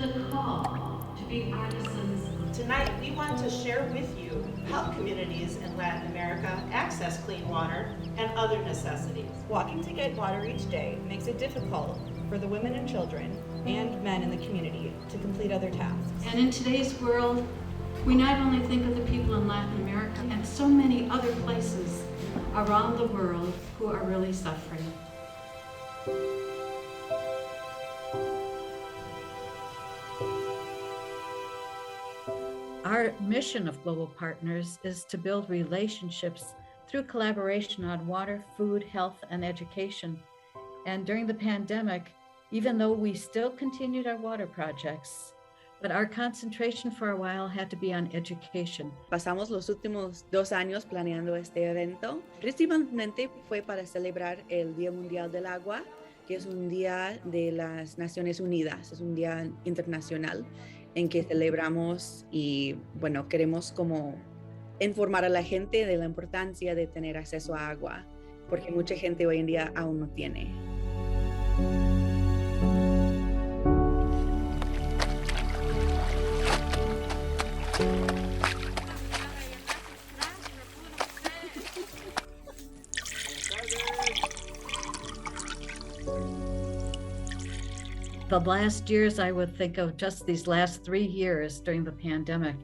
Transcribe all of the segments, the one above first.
the call to be artisans. Tonight, we want to share with you how communities in Latin America access clean water and other necessities. Walking to get water each day makes it difficult for the women and children and men in the community to complete other tasks. And in today's world, we not only think of the people in Latin America and so many other places around the world who are really suffering. Our mission of Global Partners is to build relationships through collaboration on water, food, health, and education. And during the pandemic, even though we still continued our water projects, but our concentration for a while had to be on education. Pasamos los últimos 2 años planeando este evento. Principalmente fue para celebrar el Día Mundial del Agua, que es un día de las Naciones Unidas, es un día internacional en que celebramos y, bueno, queremos como informar a la gente de la importancia de tener acceso a agua, porque mucha gente hoy en día aún no tiene. The last years, I would think of just these last 3 years during the pandemic,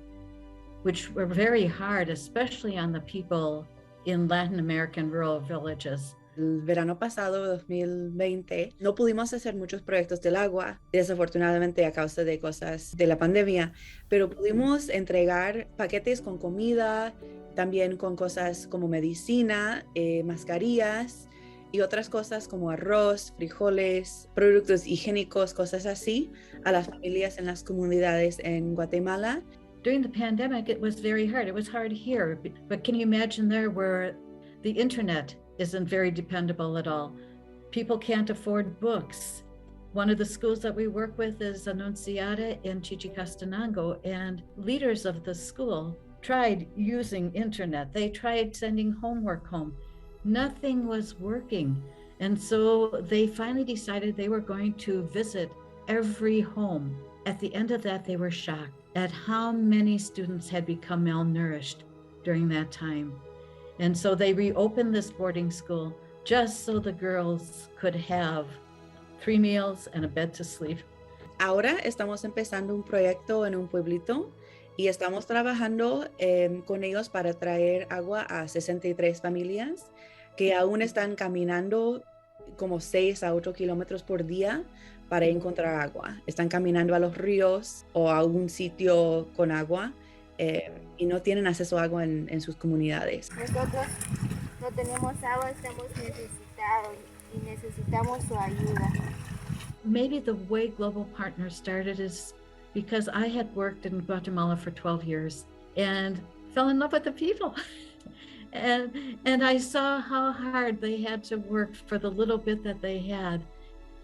which were very hard, especially on the people in Latin American rural villages. El verano pasado, 2020, no pudimos hacer muchos proyectos del agua, desafortunadamente a causa de cosas de la pandemia, pero pudimos entregar paquetes con comida, también con cosas como medicina, mascarillas, y otras cosas como arroz, frijoles, productos higiénicos, cosas así, a las familias en las comunidades en Guatemala. During the pandemic, it was very hard. It was hard here, but can you imagine there where the internet isn't very dependable at all? People can't afford books. One of the schools that we work with is Anunciada in Chichicastenango, and leaders of the school tried using internet. They tried sending homework home. Nothing was working. And so they finally decided they were going to visit every home. At the end of that, they were shocked at how many students had become malnourished during that time. And so they reopened this boarding school just so the girls could have 3 meals and a bed to sleep. Ahora estamos empezando un proyecto en un pueblito y estamos trabajando con ellos para traer agua a 63 familias que aún están caminando como 6 a 8 kilómetros por día para encontrar agua. Están caminando a los ríos o a algún sitio con agua y no tienen acceso a agua en sus comunidades. Nosotros no tenemos agua, estamos necesitados y necesitamos su ayuda. Maybe the way Global Partners started is because I had worked in Guatemala for 12 years and fell in love with the people. And I saw how hard they had to work for the little bit that they had.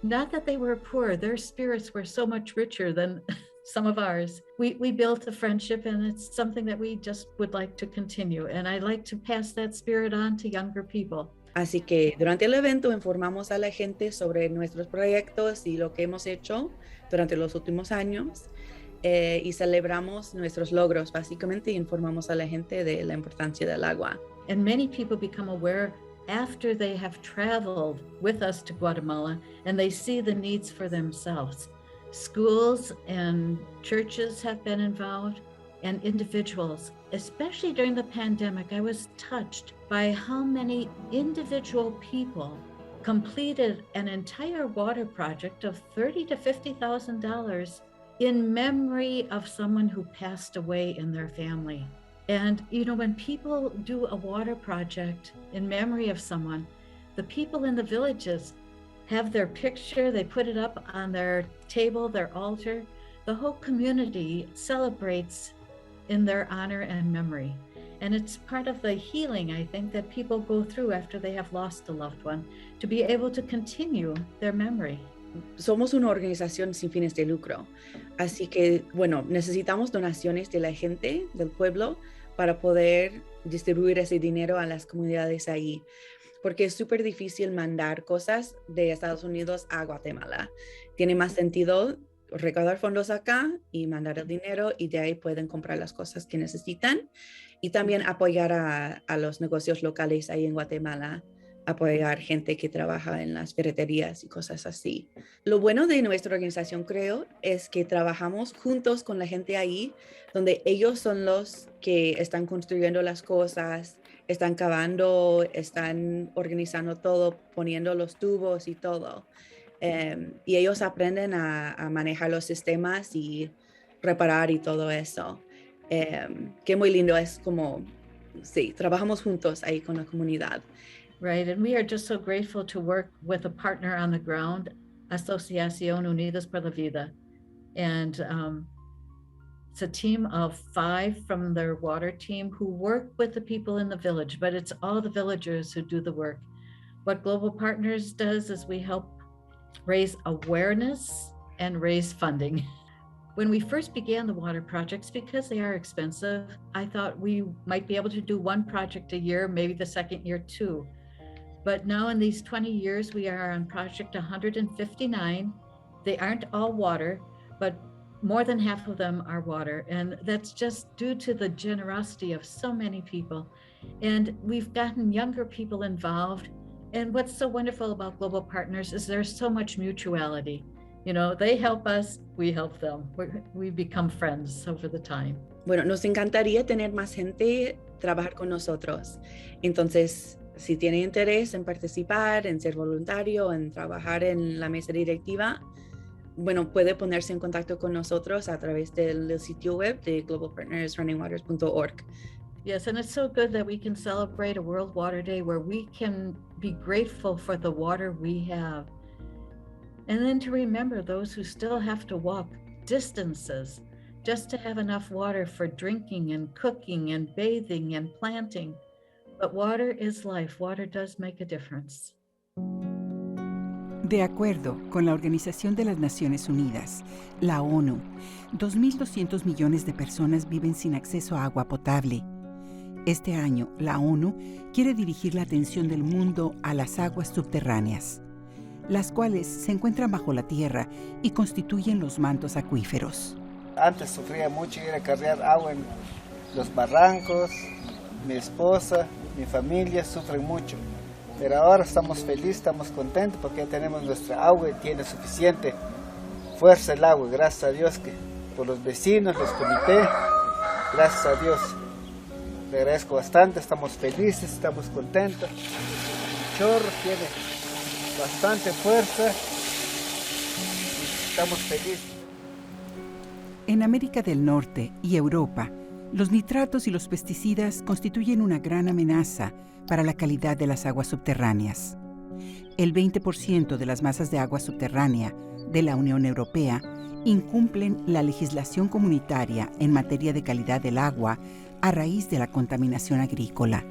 Not that they were poor, their spirits were so much richer than some of ours. We built a friendship, and it's something that we just would like to continue. And I like to pass that spirit on to younger people. Así que durante el evento informamos a la gente sobre nuestros proyectos y lo que hemos hecho durante los últimos años y celebramos nuestros logros. Básicamente informamos a la gente de la importancia del agua. And many people become aware after they have traveled with us to Guatemala and they see the needs for themselves. Schools and churches have been involved, and individuals. Especially during the pandemic, I was touched by how many individual people completed an entire water project of $30,000 to $50,000 in memory of someone who passed away in their family. And, you know, when people do a water project in memory of someone, the people in the villages have their picture, they put it up on their table, their altar. The whole community celebrates in their honor and memory. And it's part of the healing, I think, that people go through after they have lost a loved one, to be able to continue their memory. Somos una organización sin fines de lucro, así que, bueno, necesitamos donaciones de la gente, del pueblo, para poder distribuir ese dinero a las comunidades ahí, porque es súper difícil mandar cosas de Estados Unidos a Guatemala. Tiene más sentido recaudar fondos acá y mandar el dinero y de ahí pueden comprar las cosas que necesitan y también apoyar a los negocios locales ahí en Guatemala, apoyar gente que trabaja en las ferreterías y cosas así. Lo bueno de nuestra organización, creo, es que trabajamos juntos con la gente ahí, donde ellos son los que están construyendo las cosas, están cavando, están organizando todo, poniendo los tubos y todo. Y ellos aprenden a manejar los sistemas y reparar y todo eso. Que muy lindo, es como, sí, trabajamos juntos ahí con la comunidad. Right, and we are just so grateful to work with a partner on the ground, Asociación Unidos por la Vida. And it's a team of 5 from their water team who work with the people in the village, but it's all the villagers who do the work. What Global Partners does is we help raise awareness and raise funding. When we first began the water projects, because they are expensive, I thought we might be able to do 1 project a year, maybe the second year 2. But now in these 20 years, we are on project 159. They aren't all water, but more than half of them are water. And that's just due to the generosity of so many people. And we've gotten younger people involved. And what's so wonderful about Global Partners is there's so much mutuality. You know, they help us, we help them. We become friends over the time. Bueno, nos encantaría tener más gente trabajar con nosotros. Entonces, si tiene interés en participar, en ser voluntario, en trabajar en la mesa directiva, bueno, puede ponerse en contacto con nosotros a través del sitio web de globalpartnersrunningwaters.org. Yes, and it's so good that we can celebrate a World Water Day where we can be grateful for the water we have. And then to remember those who still have to walk distances just to have enough water for drinking and cooking and bathing and planting. But water is life. Water does make a difference. De acuerdo con la Organización de las Naciones Unidas, la ONU, 2.200 millones de personas viven sin acceso a agua potable. Este año, la ONU quiere dirigir la atención del mundo a las aguas subterráneas, las cuales se encuentran bajo la tierra y constituyen los mantos acuíferos. Antes sufría mucho ir a cargar agua en los barrancos, mi esposa, mi familia sufren mucho, pero ahora estamos felices, estamos contentos porque ya tenemos nuestra agua y tiene suficiente fuerza el agua, gracias a Dios que por los vecinos, los comités, gracias a Dios. Le agradezco bastante, estamos felices, estamos contentos. El chorro tiene bastante fuerza y estamos felices. En América del Norte y Europa, los nitratos y los pesticidas constituyen una gran amenaza para la calidad de las aguas subterráneas. El 20% de las masas de agua subterránea de la Unión Europea incumplen la legislación comunitaria en materia de calidad del agua a raíz de la contaminación agrícola.